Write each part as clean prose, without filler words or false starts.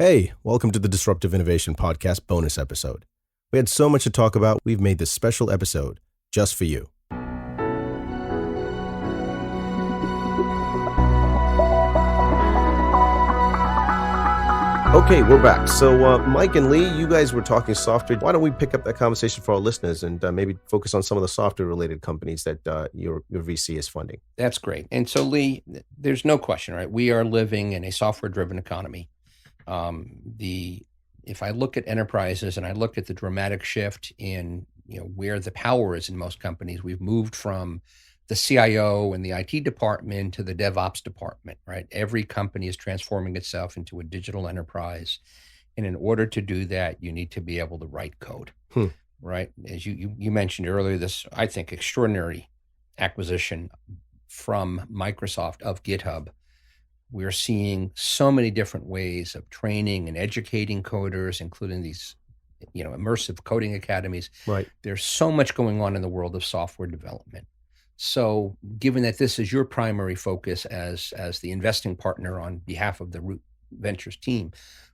Hey, welcome to the Disruptive Innovation Podcast bonus episode. We had so much to talk about, we've made this special episode just for you. Okay, we're back. So Mike and Lee, you guys were talking software. Why don't we pick up that conversation for our listeners and maybe focus on some of the software-related companies that your VC is funding? That's great. And so, Lee, there's no question, right? We are living in a software-driven economy. If I look at enterprises and I look at the dramatic shift in where the power is in most companies, we've moved from the CIO and the IT department to the DevOps department, right? Every company is transforming itself into a digital enterprise. And in order to do that, you need to be able to write code, right? As you mentioned earlier, this, I think, extraordinary acquisition from Microsoft of GitHub. We're seeing so many different ways of training and educating coders, including these, immersive coding academies. Right. There's so much going on in the world of software development. So given that this is your primary focus as the investing partner on behalf of the Root Ventures team,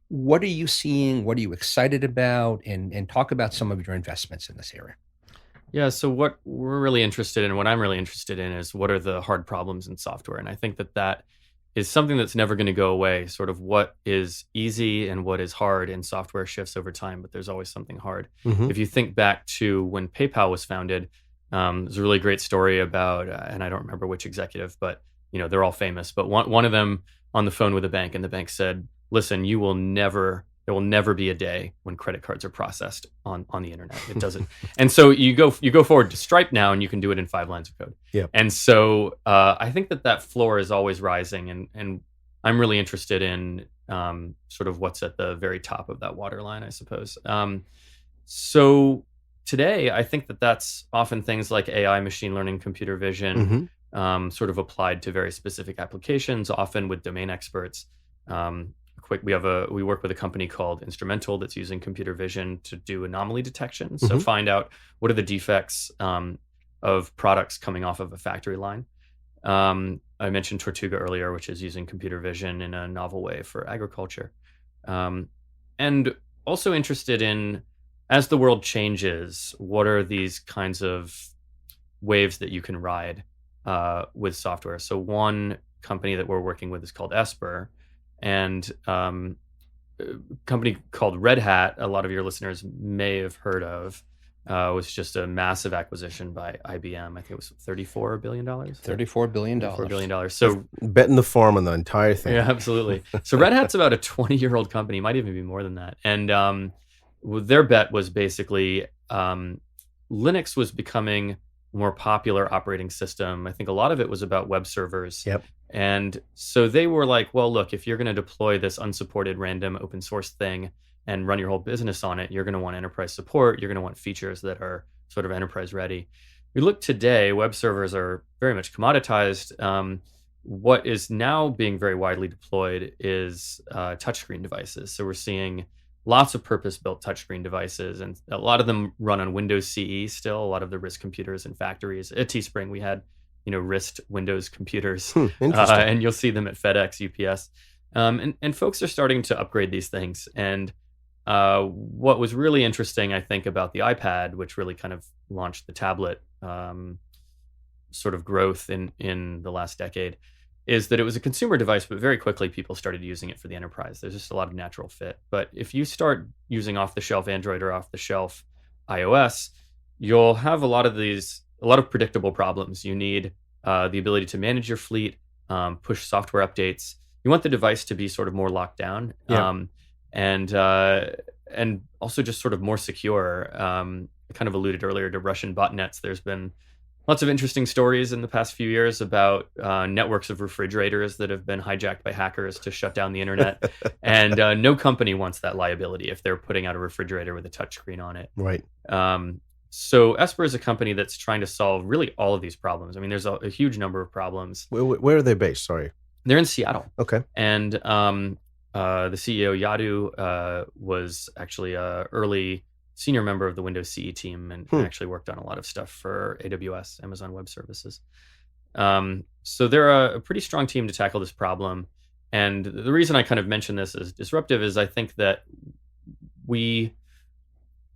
what are you seeing? What are you excited about? And talk about some of your investments in this area. Yeah, so what we're really interested in, what I'm really interested in is what are the hard problems in software? And I think that is something that's never going to go away. Sort of what is easy and what is hard in software shifts over time, but there's always something hard. Mm-hmm. If you think back to when PayPal was founded, there's a really great story about, and I don't remember which executive, but they're all famous. But one of them on the phone with a bank, and the bank said, "Listen, there will never be a day when credit cards are processed on the internet. It doesn't." And so you go forward to Stripe now, and you can do it in 5 lines of code. Yeah. And so I think that floor is always rising, and I'm really interested in sort of what's at the very top of that waterline, I suppose. So today, I think that's often things like AI, machine learning, computer vision, sort of applied to very specific applications, often with domain experts. We work with a company called Instrumental that's using computer vision to do anomaly detection. So find out what are the defects of products coming off of a factory line. I mentioned Tortuga earlier, which is using computer vision in a novel way for agriculture. And also interested in, as the world changes, what are these kinds of waves that you can ride with software? So one company that we're working with is called Esper, and a company called Red Hat, a lot of your listeners may have heard of, was just a massive acquisition by IBM. I think it was $34 billion. $34 billion. $34 billion. So betting the farm on the entire thing. Yeah, absolutely. So Red Hat's about a 20-year-old company, might even be more than that. And their bet was basically Linux was becoming a more popular operating system. I think a lot of it was about web servers. Yep. And so they were like, well, look, if you're going to deploy this unsupported random open source thing and run your whole business on it, you're going to want enterprise support. You're going to want features that are sort of enterprise ready. We look today, web servers are very much commoditized. What is now being very widely deployed is touchscreen devices. So we're seeing lots of purpose-built touchscreen devices, and a lot of them run on Windows CE still. A lot of the RISC computers in factories. At Teespring, we had RISC Windows computers, and you'll see them at FedEx, UPS, and folks are starting to upgrade these things. And what was really interesting, I think, about the iPad, which really kind of launched the tablet sort of growth in the last decade, is that it was a consumer device, but very quickly people started using it for the enterprise. There's just a lot of natural fit. But if you start using off-the-shelf Android or off-the-shelf iOS, you'll have a lot of predictable problems. You need the ability to manage your fleet, push software updates. You want the device to be sort of more locked down, and also just sort of more secure. I kind of alluded earlier to Russian botnets. There's been lots of interesting stories in the past few years about networks of refrigerators that have been hijacked by hackers to shut down the internet. And no company wants that liability if they're putting out a refrigerator with a touchscreen on it. Right. So Esper is a company that's trying to solve really all of these problems. I mean, there's a huge number of problems. Where are they based? Sorry. They're in Seattle. Okay. And the CEO, Yadu, was actually an early senior member of the Windows CE team and actually worked on a lot of stuff for AWS, Amazon Web Services. So they're a pretty strong team to tackle this problem. And the reason I kind of mention this as disruptive is I think that when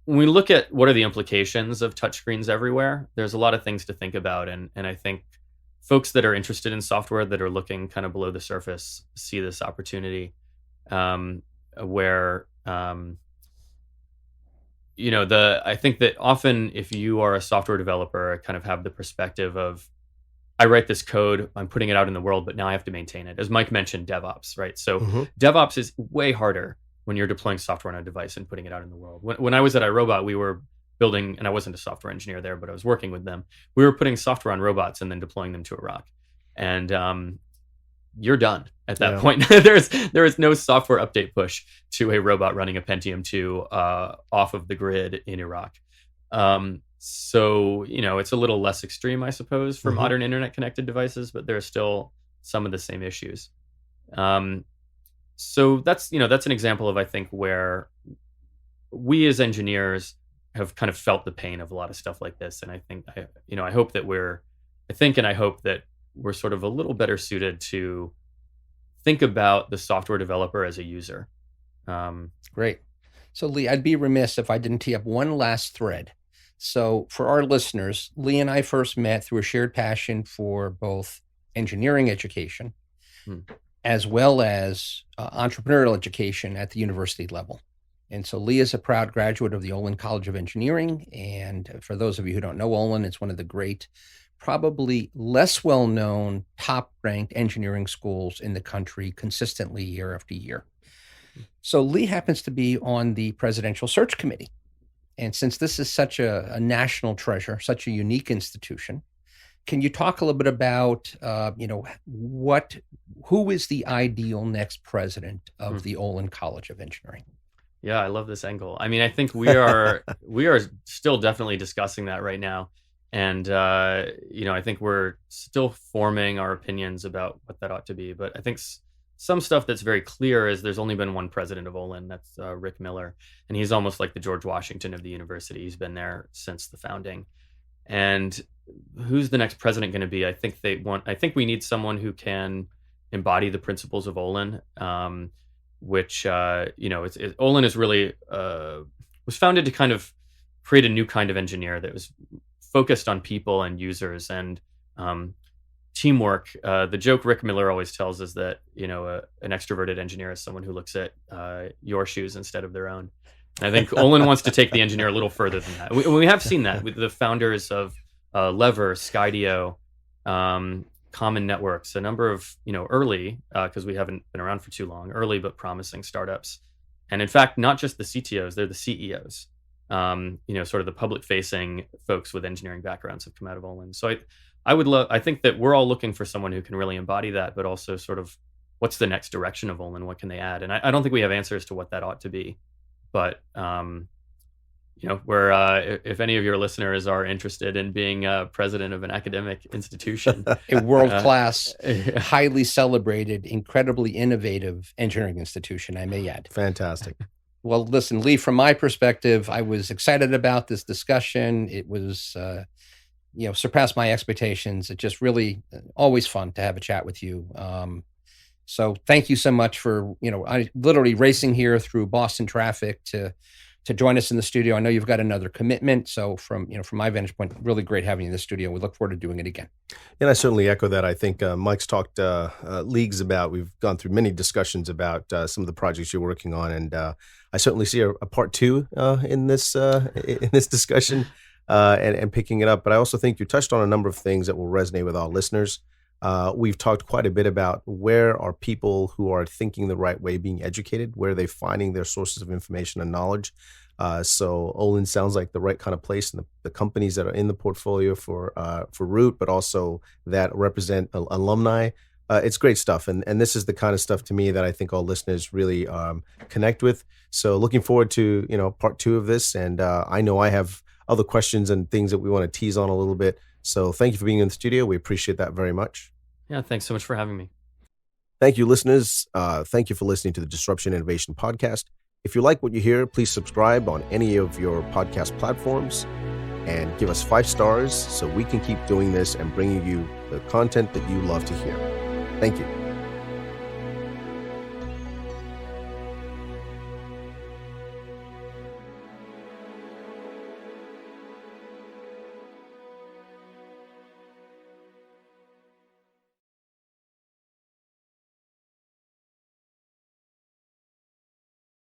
we look at what are the implications of touchscreens everywhere, there's a lot of things to think about. And I think folks that are interested in software that are looking kind of below the surface see this opportunity where, I think that often if you are a software developer, I kind of have the perspective of, I write this code, I'm putting it out in the world, but now I have to maintain it. As Mike mentioned, DevOps, right? So DevOps is way harder when you're deploying software on a device and putting it out in the world. When I was at iRobot, we were building, and I wasn't a software engineer there, but I was working with them. We were putting software on robots and then deploying them to Iraq. And you're done at that point. There is no software update push to a robot running a Pentium 2 off of the grid in Iraq. So, it's a little less extreme, I suppose, for modern internet connected devices, but there are still some of the same issues. So that's an example of, I think, where we as engineers have kind of felt the pain of a lot of stuff like this. And I think, I hope that we're sort of a little better suited to think about the software developer as a user. Great. So Lee, I'd be remiss if I didn't tee up one last thread. So for our listeners, Lee and I first met through a shared passion for both engineering education as well as entrepreneurial education at the university level. And so Lee is a proud graduate of the Olin College of Engineering. And for those of you who don't know Olin, it's one of the great, probably less well-known, top-ranked engineering schools in the country consistently year after year. So Lee happens to be on the presidential search committee. And since this is such a national treasure, such a unique institution, can you talk a little bit about, who is the ideal next president of the Olin College of Engineering? Yeah, I love this angle. I mean, I think we are still definitely discussing that right now. And, I think we're still forming our opinions about what that ought to be. But I think some stuff that's very clear is there's only been one president of Olin. That's Rick Miller. And he's almost like the George Washington of the university. He's been there since the founding. And who's the next president going to be? I think we need someone who can embody the principles of Olin, which, Olin is really, was founded to kind of create a new kind of engineer that was focused on people and users and teamwork. The joke Rick Miller always tells is that, an extroverted engineer is someone who looks at your shoes instead of their own. And I think Olin wants to take the engineer a little further than that. We have seen that with the founders of Lever, Skydio, Common Networks, a number of, early, because we haven't been around for too long, early but promising startups. And in fact, not just the CTOs, they're the CEOs. Sort of the public-facing folks with engineering backgrounds have come out of Olin. So I think that we're all looking for someone who can really embody that, but also sort of what's the next direction of Olin? What can they add? And I don't think we have answers to what that ought to be. But, if any of your listeners are interested in being president of an academic institution, a world-class, highly celebrated, incredibly innovative engineering institution, I may add. Fantastic. Well, listen, Lee, from my perspective, I was excited about this discussion. It was, surpassed my expectations. It's just really always fun to have a chat with you. So thank you so much for, I literally racing here through Boston traffic to join us in the studio. I know you've got another commitment. So from my vantage point, really great having you in the studio. We look forward to doing it again. And I certainly echo that. I think Mike's talked leagues about, we've gone through many discussions about some of the projects you're working on. And I certainly see a part two in this discussion and picking it up. But I also think you touched on a number of things that will resonate with our listeners. We've talked quite a bit about where are people who are thinking the right way being educated, where are they finding their sources of information and knowledge. So Olin sounds like the right kind of place, and the companies that are in the portfolio for Root, but also that represent alumni. It's great stuff. And this is the kind of stuff to me that I think all listeners really connect with. So looking forward to, part two of this. And I know I have other questions and things that we want to tease on a little bit. So thank you for being in the studio. We appreciate that very much. Yeah, thanks so much for having me. Thank you, listeners. Thank you for listening to the Disruption Innovation Podcast. If you like what you hear, please subscribe on any of your podcast platforms and give us 5 stars so we can keep doing this and bringing you the content that you love to hear. Thank you.